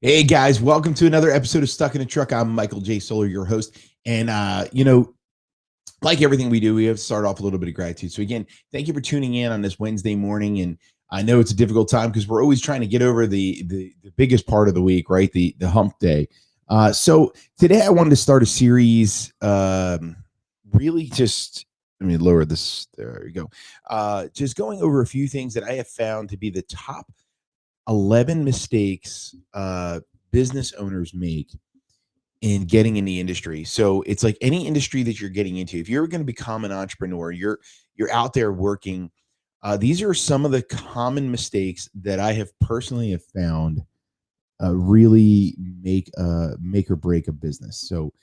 Hey guys, welcome to another episode of Stuck in a Truck. I'm Michael J. Solar, your host. And like everything we do, we have to start off a little bit of gratitude. So again, thank you for tuning in on this Wednesday morning. And I know it's a difficult time because we're always trying to get over the biggest part of the week, right? The hump day. So today I wanted to start a series. Really just let me lower this. There we go. Just going over a few things that I have found to be the top 11 mistakes business owners make in getting in the industry. So it's like any industry that you're getting into. If you're going to become an entrepreneur, you're out there working. These are some of the common mistakes that I have personally have found really make or break a business. So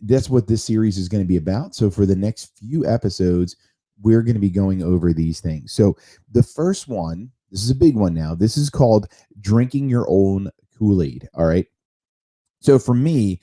that's what this series is going to be about. So for the next few episodes, we're going to be going over these things. So the first one, this is a big one now. This is called drinking your own Kool-Aid. All right. So for me,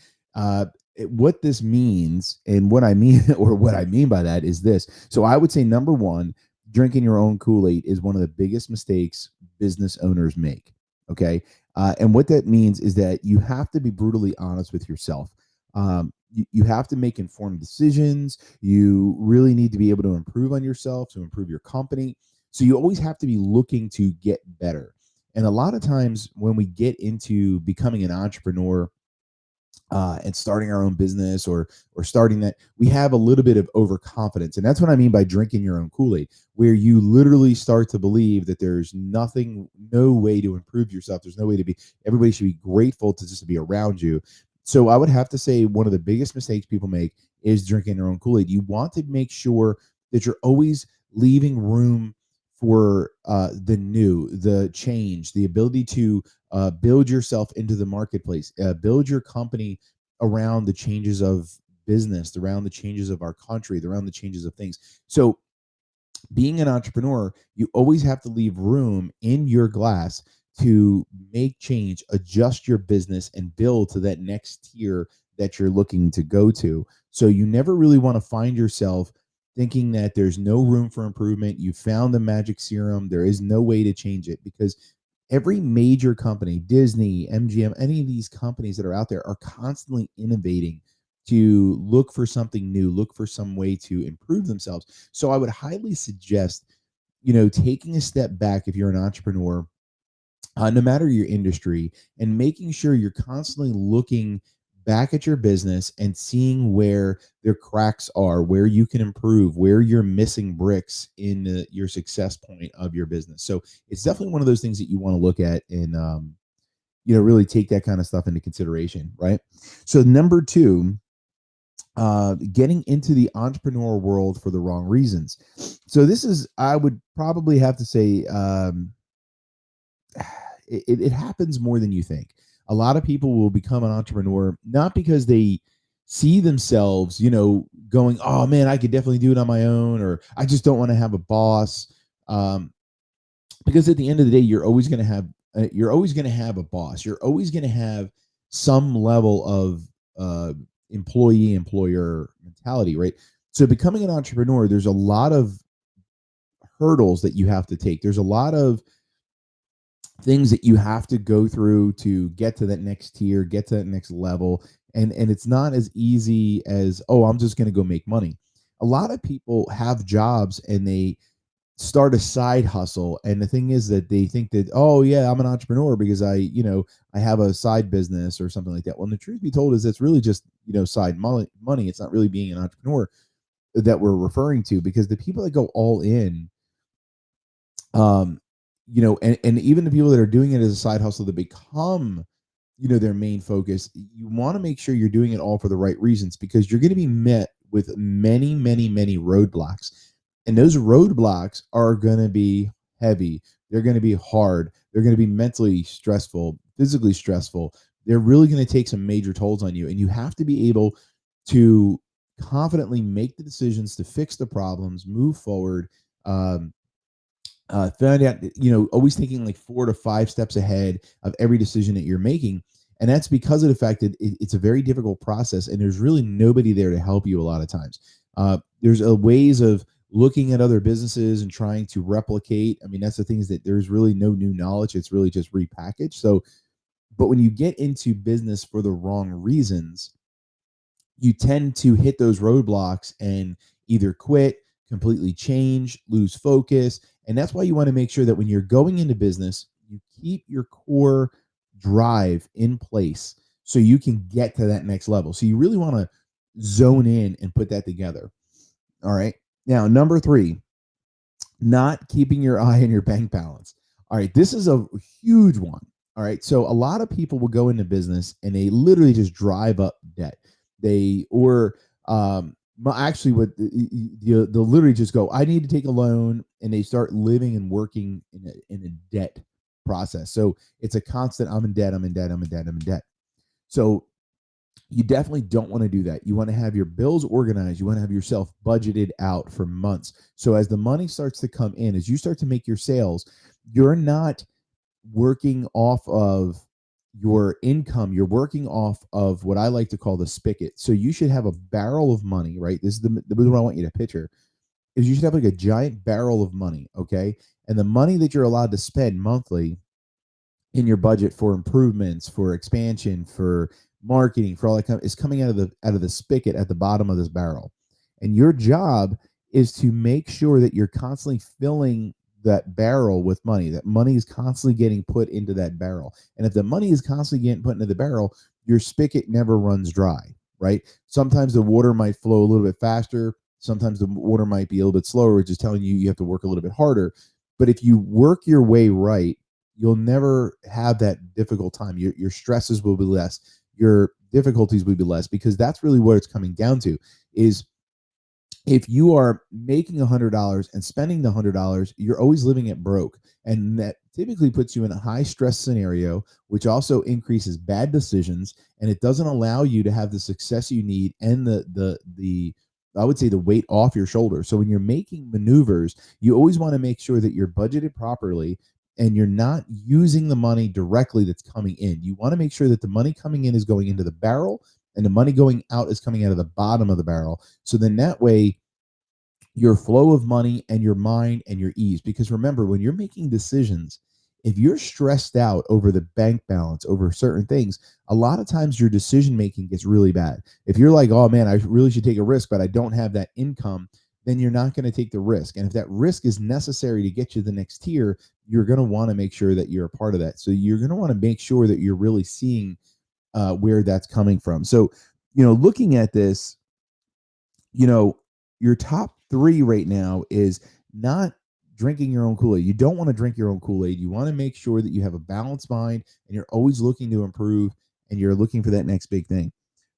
what this means and what I mean, or what I mean by that is this. So I would say number one, drinking your own Kool-Aid is one of the biggest mistakes business owners make. Okay. And what that means is that you have to be brutally honest with yourself. You have to make informed decisions. You really need to be able to improve on yourself, to improve your company. So you always have to be looking to get better. And a lot of times when we get into becoming an entrepreneur and starting our own business or starting that, we have a little bit of overconfidence. And that's what I mean by drinking your own Kool-Aid, where you literally start to believe that there's no way to improve yourself. There's no way to be, everybody should be grateful to just be around you. So I would have to say one of the biggest mistakes people make is drinking their own Kool-Aid. You want to make sure that you're always leaving room for the new, the change, the ability to build yourself into the marketplace, build your company around the changes of business, around the changes of our country, around the changes of things. So being an entrepreneur, you always have to leave room in your glass to make change, adjust your business, and build to that next tier that you're looking to go to. So you never really want to find yourself thinking that there's no room for improvement. You found the magic serum. There is no way to change it, because every major company, Disney, MGM, any of these companies that are out there are constantly innovating to look for something new, look for some way to improve themselves. So I would highly suggest, taking a step back if you're an entrepreneur, no matter your industry, and making sure you're constantly looking back at your business and seeing where their cracks are, where you can improve, where you're missing bricks in your success point of your business. So it's definitely one of those things that you want to look at and really take that kind of stuff into consideration, right? So number two, getting into the entrepreneurial world for the wrong reasons. So this is, I would probably have to say, it happens more than you think. A lot of people will become an entrepreneur not because they see themselves, going, oh man, I could definitely do it on my own, or I just don't want to have a boss. Because at the end of the day, you're always going to have a boss. You're always going to have some level of employee employer mentality, right? So becoming an entrepreneur, there's a lot of hurdles that you have to take. There's a lot of things that you have to go through to get to that next tier, get to that next level. And it's not as easy as, oh, I'm just going to go make money. A lot of people have jobs and they start a side hustle. And the thing is that they think that, oh yeah, I'm an entrepreneur because I have a side business or something like that. Well, the truth be told is it's really just, side money. It's not really being an entrepreneur that we're referring to, because the people that go all in, and even the people that are doing it as a side hustle that become, their main focus, you want to make sure you're doing it all for the right reasons, because you're going to be met with many, many, many roadblocks. And those roadblocks are going to be heavy. They're going to be hard. They're going to be mentally stressful, physically stressful. They're really going to take some major tolls on you. And you have to be able to confidently make the decisions to fix the problems, move forward, found out, always thinking like 4 to 5 steps ahead of every decision that you're making. And that's because of the fact that it's a very difficult process, and there's really nobody there to help you a lot of times. There's ways of looking at other businesses and trying to replicate. I mean, that's the thing, is that there's really no new knowledge. It's really just repackaged. So But when you get into business for the wrong reasons, you tend to hit those roadblocks and either quit, completely change, lose focus. And that's why you want to make sure that when you're going into business, you keep your core drive in place so you can get to that next level. So you really want to zone in and put that together. All right. Now, number 3, not keeping your eye on your bank balance. All right, this is a huge one. All right, so a lot of people will go into business and they literally just drive up debt. They or actually what they'll literally just go, I need to take a loan, and they start living and working in a debt process. So it's a constant, I'm in debt, I'm in debt, I'm in debt, I'm in debt. So you definitely don't want to do that. You want to have your bills organized. You want to have yourself budgeted out for months. So as the money starts to come in, as you start to make your sales, you're not working off of your income. You're working off of what I like to call the spigot. So you should have a barrel of money, right? This is what I want you to picture, is you should have like a giant barrel of money, okay? And the money that you're allowed to spend monthly in your budget for improvements, for expansion, for marketing, for all that is coming out of the spigot at the bottom of this barrel. And your job is to make sure that you're constantly filling that barrel with money. That money is constantly getting put into that barrel. And if the money is constantly getting put into the barrel, your spigot never runs dry, right? Sometimes the water might flow a little bit faster. Sometimes the water might be a little bit slower, which is telling you have to work a little bit harder. But if you work your way right, you'll never have that difficult time. Your stresses will be less. Your difficulties will be less, because that's really what it's coming down to. Is if you are making $100 and spending the $100, you're always living at broke. And that typically puts you in a high stress scenario, which also increases bad decisions. And it doesn't allow you to have the success you need and the I would say the weight off your shoulders. So when you're making maneuvers, you always want to make sure that you're budgeted properly and you're not using the money directly that's coming in. You want to make sure that the money coming in is going into the barrel and the money going out is coming out of the bottom of the barrel. So then that way, your flow of money and your mind and your ease. Because remember, when you're making decisions, if you're stressed out over the bank balance, over certain things, a lot of times your decision making gets really bad. If you're like, oh man, I really should take a risk, but I don't have that income, then you're not going to take the risk. And if that risk is necessary to get you to the next tier, you're going to want to make sure that you're a part of that. So you're going to want to make sure that you're really seeing where that's coming from. So, looking at this, your top 3 right now is not drinking your own Kool-Aid. You don't want to drink your own Kool-Aid. You want to make sure that you have a balanced mind and you're always looking to improve and you're looking for that next big thing.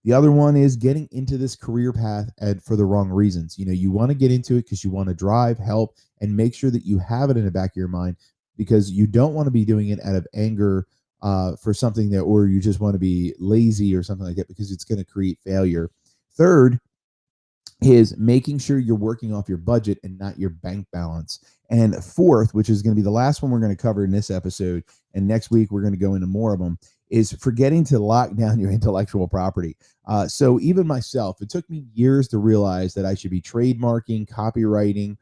The other one is getting into this career path for the wrong reasons. You want to get into it because you want to drive, help, and make sure that you have it in the back of your mind, because you don't want to be doing it out of anger for something that, or you just want to be lazy or something like that, because it's going to create failure. Third is making sure you're working off your budget and not your bank balance. And fourth, which is going to be the last one we're going to cover in this episode, and next week we're going to go into more of them, is forgetting to lock down your intellectual property. So even myself, it took me years to realize that I should be trademarking, copywriting,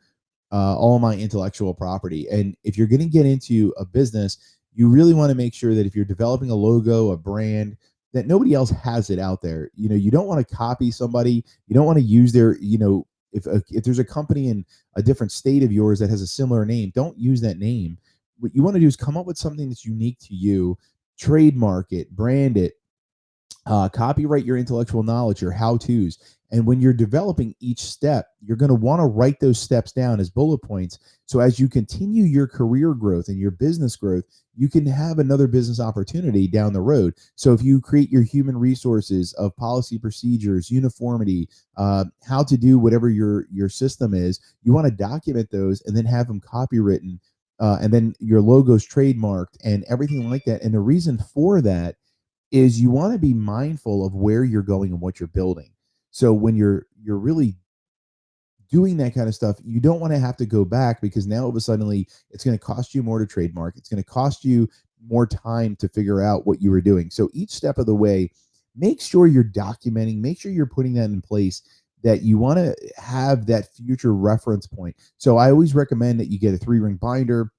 all my intellectual property. And if you're going to get into a business, you really want to make sure that if you're developing a logo, a brand, that nobody else has it out there. You don't want to copy somebody. You don't want to use their, if there's a company in a different state of yours that has a similar name, don't use that name. What you want to do is come up with something that's unique to you, trademark it, brand it, copyright your intellectual knowledge, your how-tos. And when you're developing each step, you're going to want to write those steps down as bullet points. So as you continue your career growth and your business growth, you can have another business opportunity down the road. So if you create your human resources of policy, procedures, uniformity, how to do whatever your system is, you want to document those and then have them copywritten, and then your logo's trademarked and everything like that. And the reason for that is you want to be mindful of where you're going and what you're building. So when you're really doing that kind of stuff, you don't want to have to go back, because now all of a sudden it's going to cost you more to trademark. It's going to cost you more time to figure out what you were doing. So each step of the way, make sure you're documenting, make sure you're putting that in place, that you want to have that future reference point. So I always recommend that you get a 3-ring binder.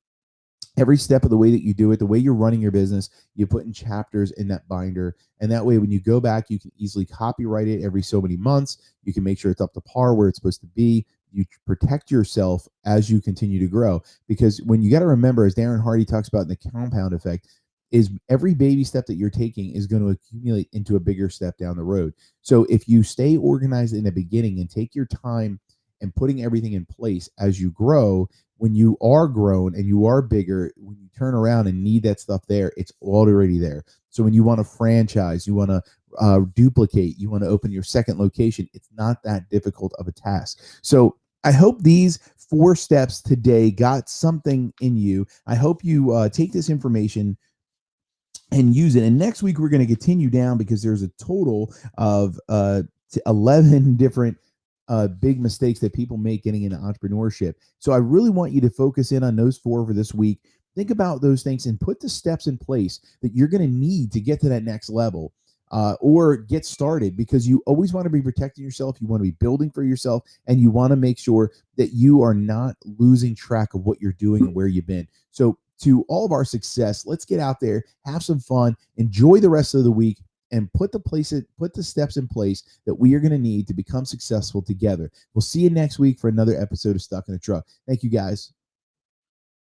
every step of the way that you do it, the way you're running your business, you put in chapters in that binder. And that way, when you go back, you can easily copyright it every so many months. You can make sure it's up to par where it's supposed to be. You protect yourself as you continue to grow. Because when you got to remember, as Darren Hardy talks about in the compound effect, is every baby step that you're taking is going to accumulate into a bigger step down the road. So if you stay organized in the beginning and take your time and putting everything in place as you grow, when you are grown and you are bigger, when you turn around and need that stuff there, it's already there. So when you want to franchise, you want to duplicate, you want to open your second location, it's not that difficult of a task. So I hope these 4 steps today got something in you. I hope you take this information and use it. And next week, we're going to continue down because there's a total of 11 different big mistakes that people make getting into entrepreneurship. So I really want you to focus in on those 4 for this week. Think about those things and put the steps in place that you're going to need to get to that next level. Or get started, because you always want to be protecting yourself. You want to be building for yourself, and you want to make sure that you are not losing track of what you're doing and where you've been. So to all of our success, let's get out there, have some fun, enjoy the rest of the week, and put the steps in place that we are going to need to become successful together. We'll see you next week for another episode of Stuck in a Truck. Thank you, guys.